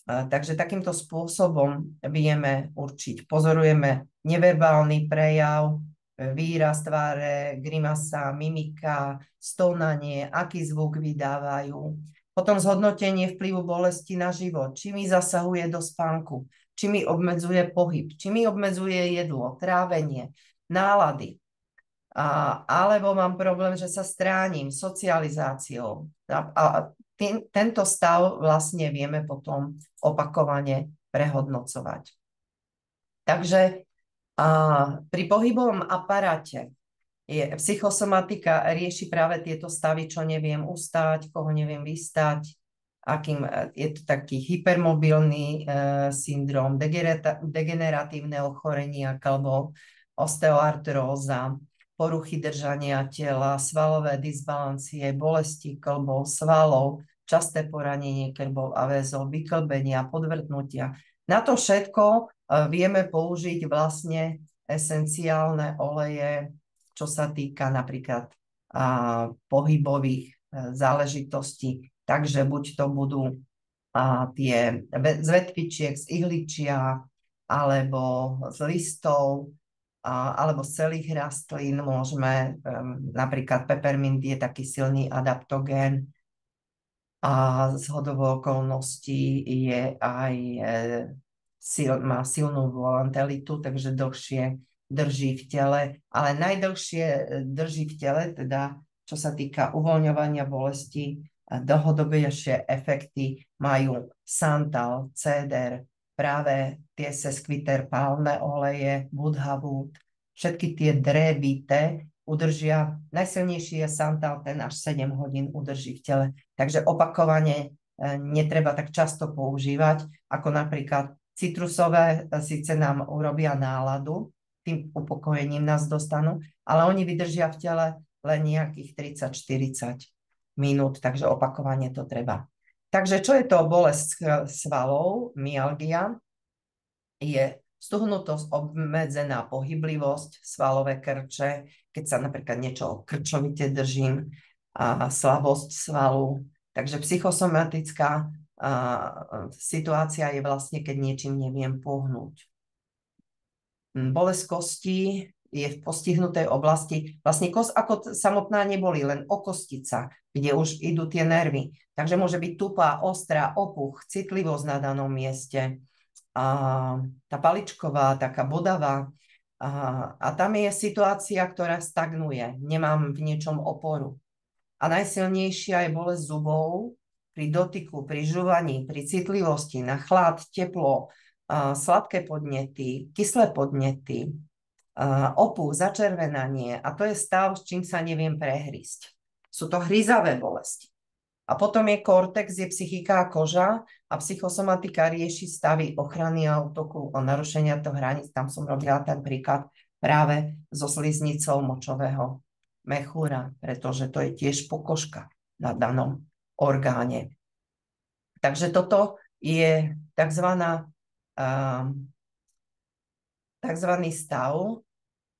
Takže takýmto spôsobom vieme určiť. Pozorujeme neverbálny prejav, výraz tváre, grimasa, mimika, stonanie, aký zvuk vydávajú. Potom zhodnotenie vplyvu bolesti na život, či mi zasahuje do spánku, či mi obmedzuje pohyb, či mi obmedzuje jedlo, trávenie, nálady. Alebo mám problém, že sa stránim socializáciou. Tento stav vlastne vieme potom opakovane prehodnocovať. Takže pri pohybovom aparáte psychosomatika rieši práve tieto stavy, čo neviem ustáť, koho neviem vystať, akým je to taký hypermobilný syndrom, degeneratívne ochorenia klbov, osteoartróza, poruchy držania tela, svalové disbalancie, bolesti klbov, svalov, časté poranenie klbov a väzov, vyklbenia, podvrtnutia. Na to všetko vieme použiť vlastne esenciálne oleje, čo sa týka napríklad pohybových záležitostí. Takže buď to budú tie z vetvičiek, z ihličia, alebo z listov, alebo z celých rastlín. Môžeme, napríklad peppermint je taký silný adaptogén a z hodou okolností je aj má silnú volatility, takže dlhšie drží v tele, ale najdlhšie drží v tele, teda čo sa týka uvoľňovania bolesti, dlhodobejšie efekty majú santal, céder, práve tie sesquiterpálne oleje, wood, všetky tie drevité udržia, najsilnejší je santal, ten až 7 hodín udrží v tele. Takže opakovane netreba tak často používať, ako napríklad citrusové síce nám urobia náladu, tým upokojením nás dostanú, ale oni vydržia v tele len nejakých 30-40 minút, takže opakovane to treba. Takže čo je to bolesť svalov, myalgia? Je stuhnutosť, obmedzená pohyblivosť, svalové krče, keď sa napríklad niečo krčovite držím, a slabosť svalu. Takže psychosomatická situácia je vlastne, keď niečím neviem pohnúť. Bolesť kostí je v postihnutej oblasti. Vlastne kost ako samotná neboli, len okostica, kde už idú tie nervy. Takže môže byť tupá, ostrá, opuch, citlivosť na danom mieste. Tá paličková, taká bodavá. A tam je situácia, ktorá stagnuje. Nemám v niečom oporu. A najsilnejšia je bolesť zubov pri dotyku, pri žuvaní, pri citlivosti na chlad, teplo, sladké podnety, kyslé podnety, opuch, začervenanie. A to je stav, s čím sa neviem prehrísť. Sú to hryzavé bolesti. A potom je kortex, je psychika a koža a psychosomatika rieši stavy ochrany a útoku o narušenia toho hraníc. Tam som robila ten príklad práve so sliznicou močového mechúra, pretože to je tiež pokožka na danom orgáne. Takže toto je takzvaný stav,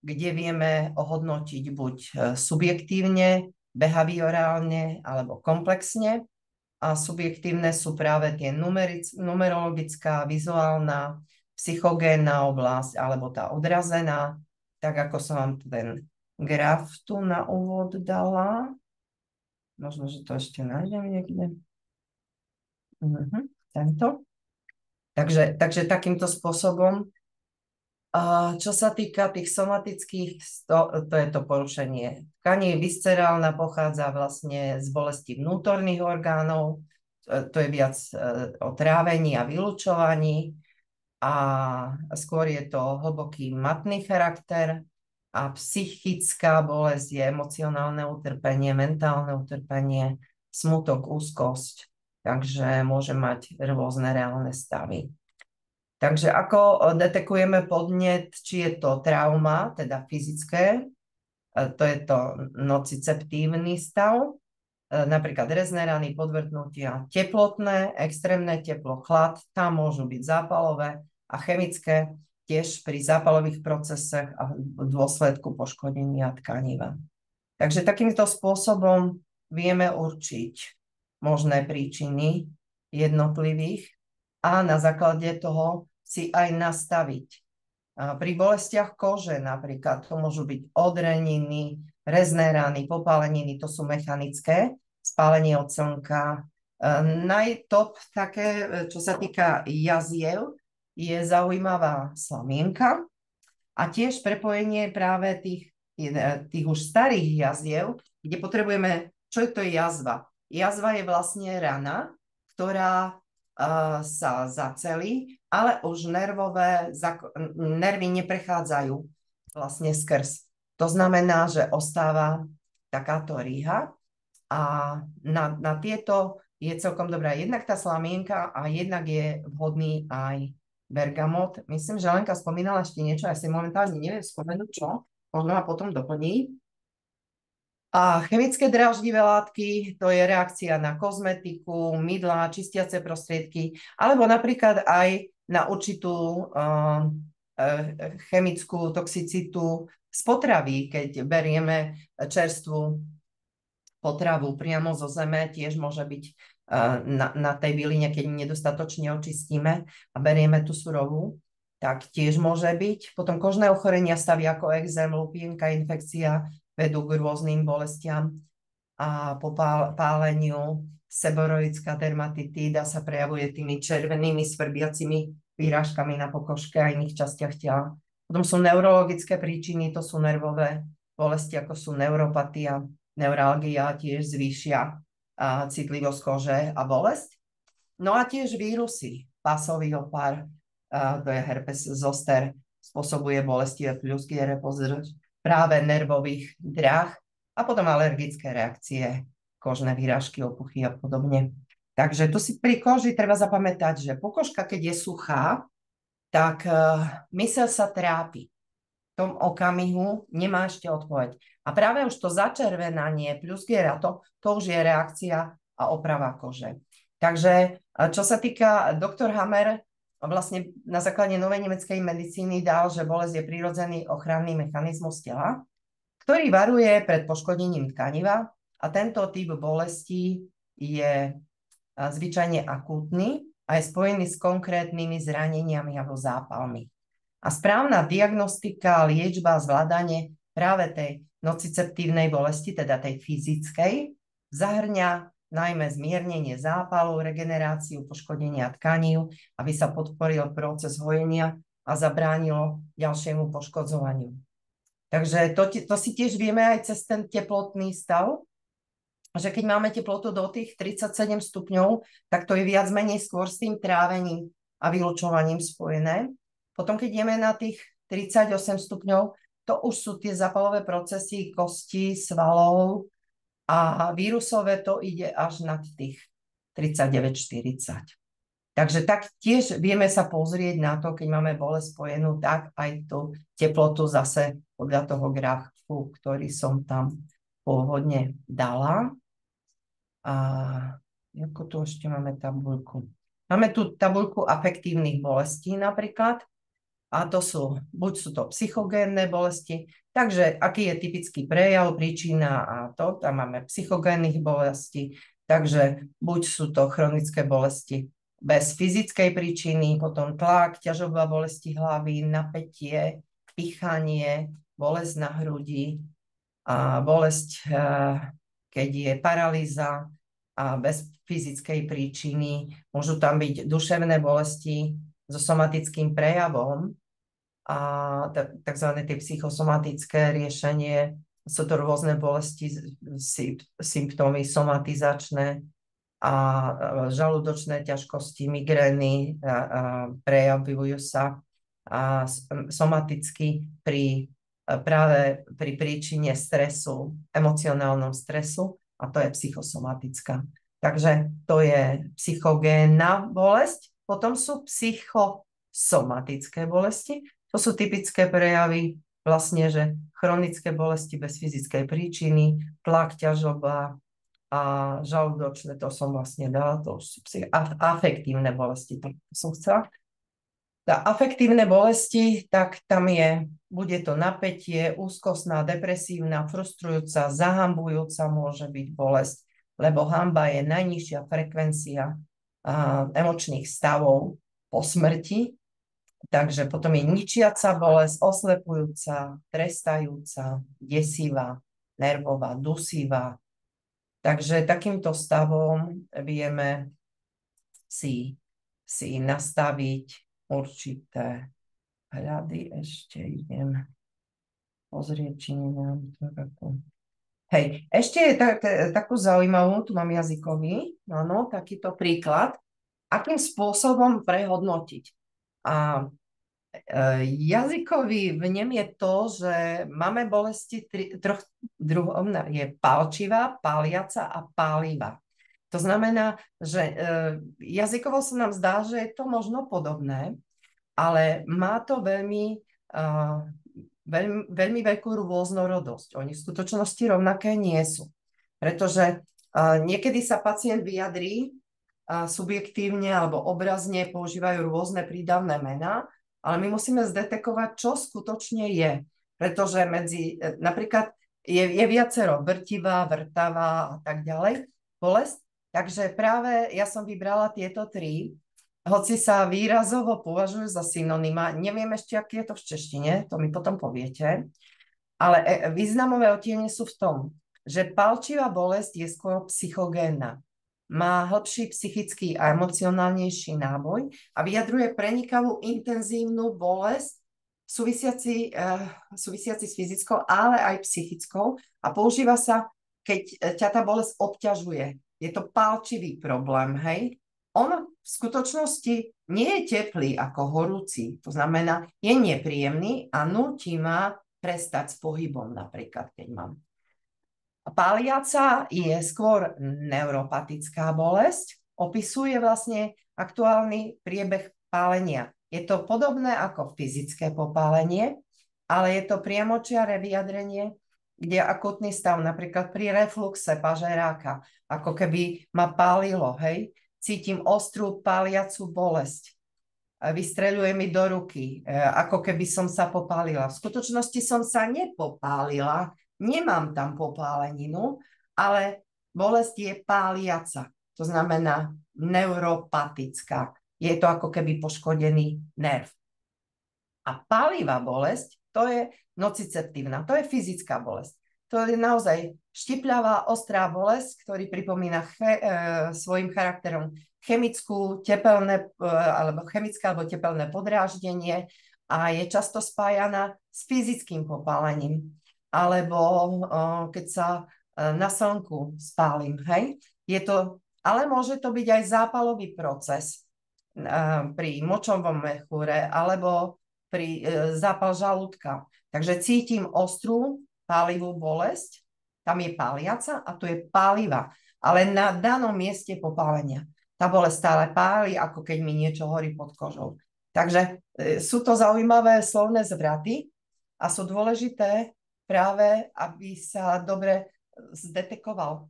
kde vieme ohodnotiť buď subjektívne, behaviorálne alebo komplexne. A subjektívne sú práve tie numerologická, vizuálna, psychogénna oblasť alebo tá odrazená, tak ako som vám ten graf tu na úvod dala. Možno, že to ešte nájdem niekde. Tento. Takže takýmto spôsobom. Čo sa týka tých somatických, to je to porušenie tkaní. Viscerálna pochádza vlastne z bolesti vnútorných orgánov. To je viac o trávení a vylučovaní. A skôr je to hlboký matný charakter. A psychická bolesť je emocionálne utrpenie, mentálne utrpenie, smutok, úzkosť. Takže môže mať rôzne reálne stavy. Takže ako detekujeme podnet, či je to trauma, teda fyzické, to je to nociceptívny stav, napríklad rezné rany, podvrtnutia, teplotné, extrémne teplo, chlad, tam môžu byť zápalové a chemické, tiež pri zápalových procesech a v dôsledku poškodenia tkaniva. Takže takýmto spôsobom vieme určiť možné príčiny jednotlivých a na základe toho si aj nastaviť. Pri bolestiach kože napríklad to môžu byť odreniny, rezné rany, popáleniny, to sú mechanické, spálenie od slnka. Najtop také, čo sa týka jaziev, je zaujímavá slamienka a tiež prepojenie práve tých už starých jaziev, kde potrebujeme, čo je to jazva? Jazva je vlastne rana, ktorá sa zacelí, ale už nervy neprechádzajú vlastne skrz. To znamená, že ostáva takáto rýha a na tieto je celkom dobrá jednak tá slamienka a jednak je vhodný aj bergamot. Myslím, že Lenka spomínala ešte niečo, ja si momentálne neviem spomenúť čo, možno ma potom doplní. A chemické dráždivé látky, to je reakcia na kozmetiku, mydlá, čistiace prostriedky, alebo napríklad aj na určitú chemickú toxicitu z potravy, keď berieme čerstvú potravu priamo zo zeme, tiež môže byť na tej byline, keď nedostatočne očistíme a berieme tú surovú, tak tiež môže byť. Potom kožné ochorenia stavy ako exém, lupienka, infekcia vedú k rôznym bolestiam a po páleniu seboroická dermatitída sa prejavuje tými červenými svrbiacimi výrážkami na pokožke a iných častiach tela. Potom sú neurologické príčiny, to sú nervové bolesti, ako sú neuropatia, neuralgia, tiež zvýšia citlivosť kože a bolesť. No a tiež vírusy, pásový opár, to je herpes zoster, spôsobuje bolestivé pľusky, práve nervových dráh a potom alergické reakcie, kožné výrážky, opuchy a podobne. Takže tu si pri koži treba zapamätať, že pokožka, keď je suchá, tak myseľ sa trápi. V tom okamihu nemá ešte odpoveď. A práve už to začervenanie plus to už je reakcia a oprava kože. Takže čo sa týka doktor Hammer, vlastne na základe novej nemeckej medicíny dal, že bolesť je prirodzený ochranný mechanizmus tela, ktorý varuje pred poškodením tkaniva a tento typ bolesti je zvyčajne akútny a je spojený s konkrétnymi zraneniami alebo zápalmi. A správna diagnostika, liečba, zvládanie práve tej nociceptívnej bolesti, teda tej fyzickej, zahrňa najmä zmiernenie zápalu, regeneráciu, poškodenia tkanív, aby sa podporil proces hojenia a zabránilo ďalšiemu poškodzovaniu. Takže to si tiež vieme aj cez ten teplotný stav, že keď máme teplotu do tých 37 stupňov, tak to je viac menej skôr s tým trávením a vylučovaním spojené. Potom, keď ideme na tých 38 stupňov, to už sú tie zápalové procesy kosti, svalov a vírusové to ide až nad tých 39-40. Takže tak tiež vieme sa pozrieť na to, keď máme bolesť spojenú, tak aj tú teplotu zase podľa toho grafu, ktorý som tam pôvodne dala. A ako tu ešte máme tabuľku? Máme tu tabuľku afektívnych bolestí napríklad. A to sú, buď sú to psychogénne bolesti, takže aký je typický prejav, príčina a to, tam máme psychogénnych bolestí, takže buď sú to chronické bolesti bez fyzickej príčiny, potom tlak, ťažoba bolesti hlavy, napätie, pichanie, bolesť na hrudi a bolesť, keď je paralýza a bez fyzickej príčiny. Môžu tam byť duševné bolesti so somatickým prejavom a takzvané tie psychosomatické riešenie. Sú to rôzne bolesti, symptómy somatizačné a žalúdočné ťažkosti, migrény prejavujú sa somaticky práve pri príčine stresu, emocionálnom stresu, a to je psychosomatická. Takže to je psychogénna bolesť. Potom sú psychosomatické bolesti. To sú typické prejavy vlastne, že chronické bolesti bez fyzickej príčiny, tlak, ťažoba a žalúdočné, to som vlastne dala, to už sú afektívne bolesti, to som chcela. Tá afektívne bolesti, tak tam bude to napätie, úzkostná, depresívna, frustrujúca, zahambujúca môže byť bolesť, lebo hanba je najnižšia frekvencia emočných stavov po smrti, takže potom je ničiaca bolesť, oslepujúca, trestajúca, desivá, nervová, dusivá. Takže takýmto stavom vieme si nastaviť určité hľady. Ešte idem pozrieť, či nemám to takú. Hej, ešte je takú zaujímavú, tu mám jazykový, áno, takýto príklad, akým spôsobom prehodnotiť. A jazykový v ňom je to, že máme bolesti troch druhov, je pálčivá, páliaca a pálivá. To znamená, že jazykovo sa nám zdá, že je to možno podobné, ale má to veľmi veľkú rôznorodosť. Oni v skutočnosti rovnaké nie sú. Pretože niekedy sa pacient vyjadrí subjektívne alebo obrazne, používajú rôzne prídavné mená, ale my musíme zdetekovať, čo skutočne je. Pretože napríklad je viacero vrtivá, vrtavá a tak ďalej bolesť. Takže práve ja som vybrala tieto tri, hoci sa výrazovo považujú za synonyma. Neviem ešte, aký je to v češtine, to mi potom poviete. Ale významové odtiene sú v tom, že pálčivá bolesť je skôr psychogénna. Má hlbší psychický a emocionálnejší náboj a vyjadruje prenikavú intenzívnu bolesť súvisiaci s fyzickou, ale aj psychickou a používa sa, keď ťa tá bolesť obťažuje. Je to pálčivý problém, hej? On v skutočnosti nie je teplý ako horúci, to znamená, je nepríjemný a núti ma prestať s pohybom napríklad, keď mám. Páliaca je skôr neuropatická bolesť, opisuje vlastne aktuálny priebeh pálenia. Je to podobné ako fyzické popálenie, ale je to priamočiare vyjadrenie, kde akutný stav, napríklad pri refluxe pažeráka, ako keby ma pálilo, hej, cítim ostrú páliacu bolesť. vystreľuje mi do ruky, ako keby som sa popálila. V skutočnosti som sa nepopálila, nemám tam popáleninu, ale bolesť je páliaca, to znamená neuropatická. Je to ako keby poškodený nerv. A pálivá bolesť, to je nociceptívna, to je fyzická bolesť. To je naozaj štipľavá, ostrá bolesť, ktorý pripomína svojim charakterom chemické alebo tepelné podráždenie a je často spájana s fyzickým popálením. Alebo keď sa na slnku spálim, hej? Ale môže to byť aj zápalový proces pri močovom mechúre alebo pri zápal žalúdka. Takže cítim ostrú pálivú bolesť, tam je páliaca a tu je pálivá, ale na danom mieste popálenia. Tá bolesť stále páli, ako keď mi niečo horí pod kožou. Takže sú to zaujímavé slovné zvraty a sú dôležité práve, aby sa dobre zdetekoval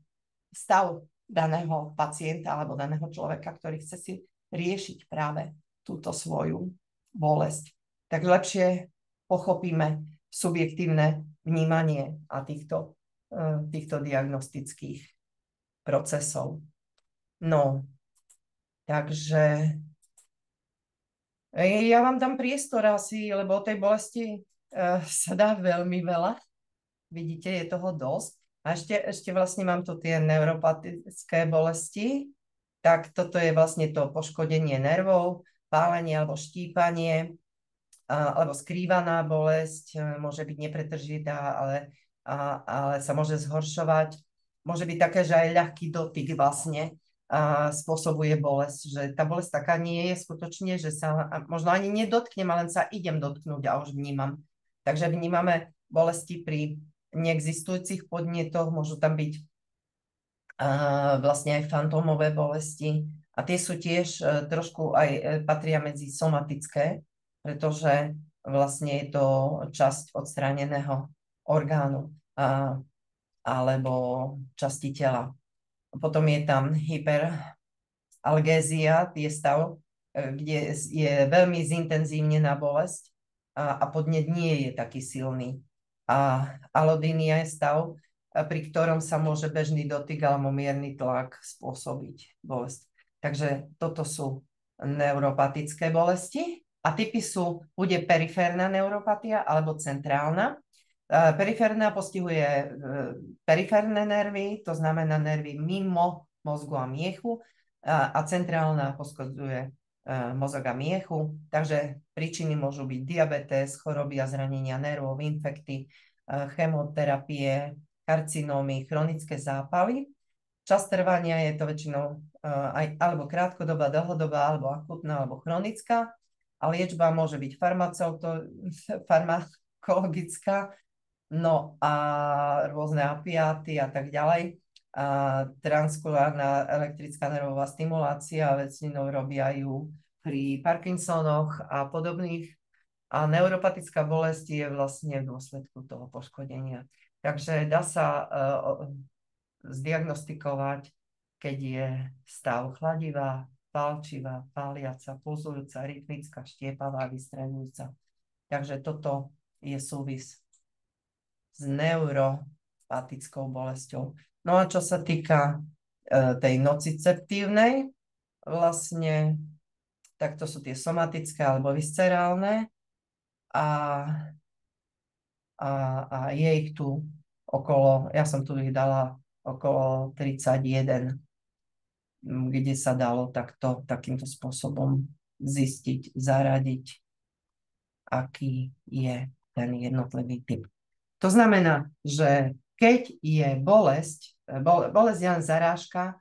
stav daného pacienta alebo daného človeka, ktorý chce si riešiť práve túto svoju bolesť. Tak lepšie pochopíme subjektívne vnímanie a týchto diagnostických procesov. No, takže ja vám dám priestor asi, lebo o tej bolesti sa dá veľmi veľa. Vidíte, je toho dosť. A ešte vlastne mám tu tie neuropatické bolesti. Tak toto je vlastne to poškodenie nervov, pálenie alebo štípanie, alebo skrývaná bolesť, môže byť nepretržitá, ale sa môže zhoršovať. Môže byť také, že aj ľahký dotyk vlastne spôsobuje bolesť, že tá bolesť taká nie je skutočne, že sa možno ani nedotknem, ale len sa idem dotknúť a už vnímam. Takže vnímame bolesti pri neexistujúcich podnetoch, môžu tam byť vlastne aj fantómové bolesti a tie sú tiež trošku aj patria medzi somatické, pretože vlastne je to časť odstráneného orgánu alebo časti tela. Potom je tam hyperalgézia, je stav, kde je veľmi zintenzívnená bolesť a podnet nie je taký silný. A alodínia je stav, pri ktorom sa môže bežný dotyk alebo mierny tlak spôsobiť bolesť. Takže toto sú neuropatické bolesti. A typy sú, bude periférna neuropatia alebo centrálna. Periférna postihuje periférne nervy, to znamená nervy mimo mozgu a miechu a centrálna poškodzuje mozog a miechu. Takže príčiny môžu byť diabetes, choroby a zranenia nervov, infekty, chemoterapie, karcinómy, chronické zápaly. Čas trvania je to väčšinou alebo krátkodobá, dlhodobá, alebo akutná, alebo chronická. A liečba môže byť farmakologická, no a rôzne opiáty a tak ďalej. Transkulárna elektrická nervová stimulácia, väčšinou robia ju pri Parkinsonoch a podobných. A neuropatická bolesť je vlastne v dôsledku toho poškodenia. Takže dá sa zdiagnostikovať, keď je stav chladivá, pálčivá, páliaca, pulzujúca, rytmická, štiepavá, vystreľujúca. Takže toto je súvis s neuropatickou bolesťou. No a čo sa týka tej nociceptívnej, vlastne, tak to sú tie somatické alebo viscerálne a je ich tu okolo, ja som tu ich dala okolo 31, kde sa dalo takýmto spôsobom zistiť, zaradiť, aký je ten jednotlivý typ. To znamená, že keď je bolesť je len zarážka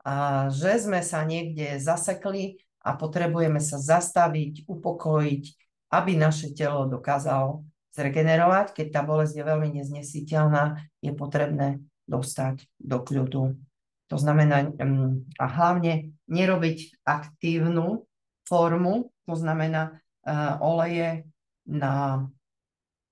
a že sme sa niekde zasekli a potrebujeme sa zastaviť, upokojiť, aby naše telo dokázalo zregenerovať. Keď tá bolesť je veľmi neznesiteľná, je potrebné dostať do kľudu. To znamená, a hlavne nerobiť aktívnu formu, to znamená oleje na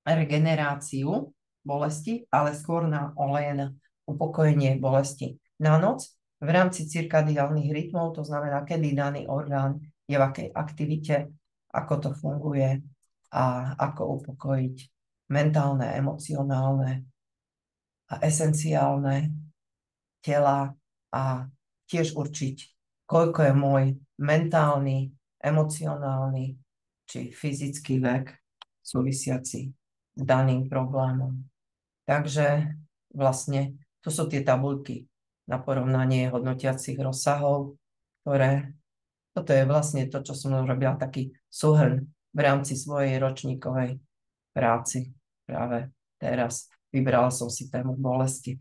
regeneráciu bolesti, ale skôr na oleje na upokojenie bolesti na noc v rámci cirkadiálnych rytmov, to znamená, kedy daný orgán je v akej aktivite, ako to funguje a ako upokojiť mentálne, emocionálne a esenciálne tela a tiež určiť, koľko je môj mentálny, emocionálny či fyzický vek súvisiaci s daným problémom. Takže vlastne to sú tie tabuľky na porovnanie hodnotiacich rozsahov, ktoré toto je vlastne to, čo som robila taký súhrn v rámci svojej ročníkovej práci. Práve teraz vybrala som si tému bolesti.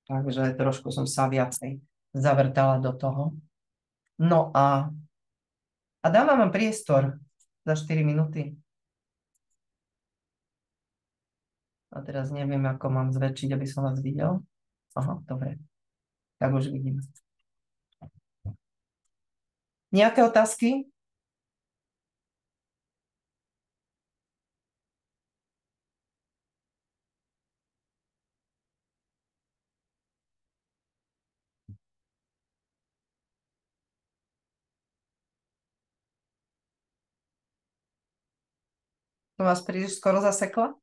Takže trošku som sa viacej zavrtala do toho. No a dávam vám priestor za 4 minúty. A teraz neviem, ako mám zväčšiť, aby som vás videl. Aha, dobre. Tak už vidím. Nejaké otázky? Som vás príliš skoro zasekla?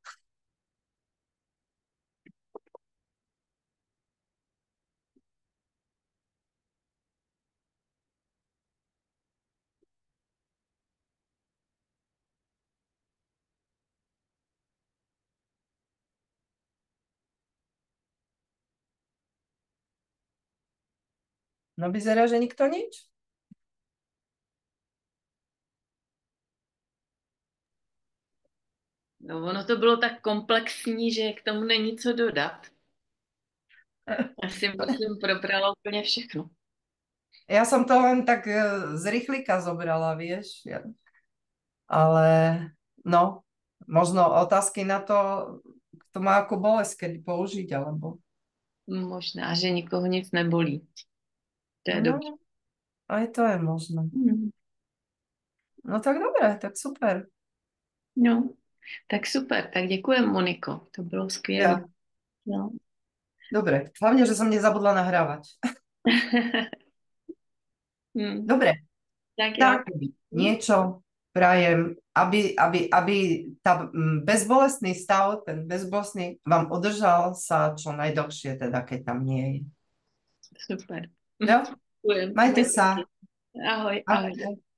No vyzerá, že nikto nič. No, ono to bylo tak komplexní, že k tomu není co dodat. Asi myslím, probrala úplně všechno. Ja som to len tak z rýchlika zobrala, vieš. Ale no, možno otázky na to, kto má akú bolesť, keď použiť, alebo... Možná, že nikoho nic nebolí. To je dobře. No, aj to je možné. Hmm. No tak dobre, tak super. No, tak super. Tak děkujem, Moniko. To bylo skvělé. Ja, No. dobre, hlavne, že som nezabudla nahrávať. Hmm. Dobre, Tak jo. tak niečo prajem, aby tá bezbolestný stav, ten bezbolestný, vám udržal sa čo najdlhšie, teda keď tam nie je. Super. Jo? Děkujem. Majte sa. Ahoj, ahoj. Ahoj.